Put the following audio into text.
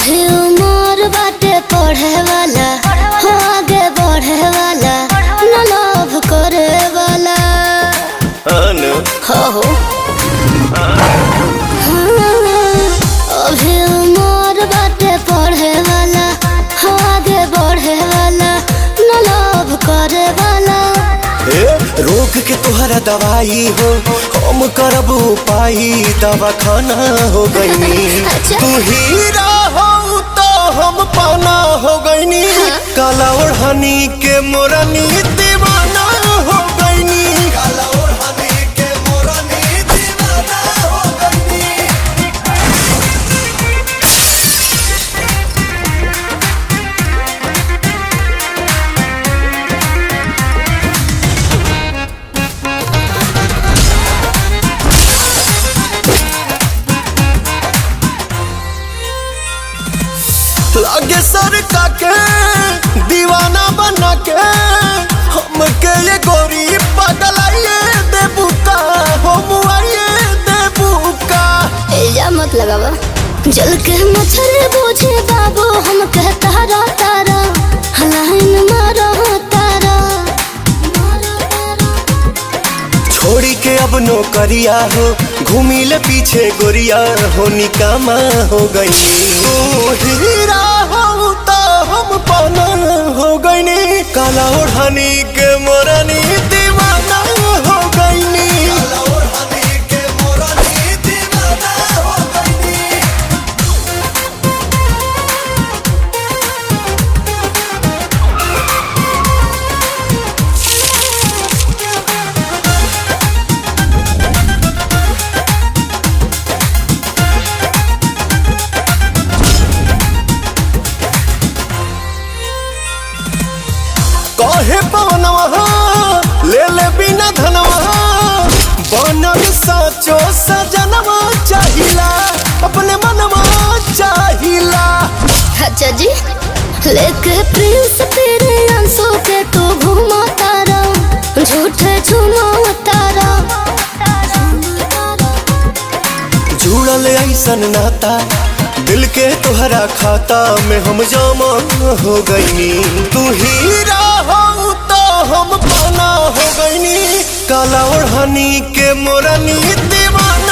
अभी उम्र बाटे पढ़े वाला, हो आगे बढ़े वाला, न लोभ करे वाला। हो अभी उम्र बाटे पढ़े वाला, हो आगे बढ़े वाला, न लोभ करे वाला। रोग के तोहरा दवाई हो, हम करब उपाय, दवा खाना हो गईनी। अच्छा। तू हीरा हो तो हम पाना हो गईनी। काला ओढ़नी के मोरनी दीवाना हो गईनी। काला ओढ़नी के मोरनी दीवाना हो गईनी। लागे सर के दीवाना बना के हमके ये गोरी पगलाइए देबुका, हम आइए देबुका। इल्जाम मत लगावा, जल के मच्छर बूझे बाबू, हम कहता तारा हलाइन मारा तारा। छोड़ी के अब नौकरिया हो, घूमी ले पीछे गोरिया हो, निकामा हो गई। हीरा हो तो हम पाना हो गईनी। काला ओढ़नी के मोरनी दीवाना हो गईनी। काला ओढ़नी के मोरनी दीवाना हो गईनी। कहे पवनवा ले ले बिना धनवा, बनल साचो सजनवा चाहिला, अपने मनवा चाहिला। अच्छा जी, लेके प्रिंस तेरे अंशों के तू घुमा तारा, झूठे झुमा तारा। जुड़ल ऐसन नाता, दिल के तोहरा खाता में हम जमा हो गईनी। तू हीरा हो तो हम पाना हो गईनी। काला ओढ़नी के मोरनी दीवाना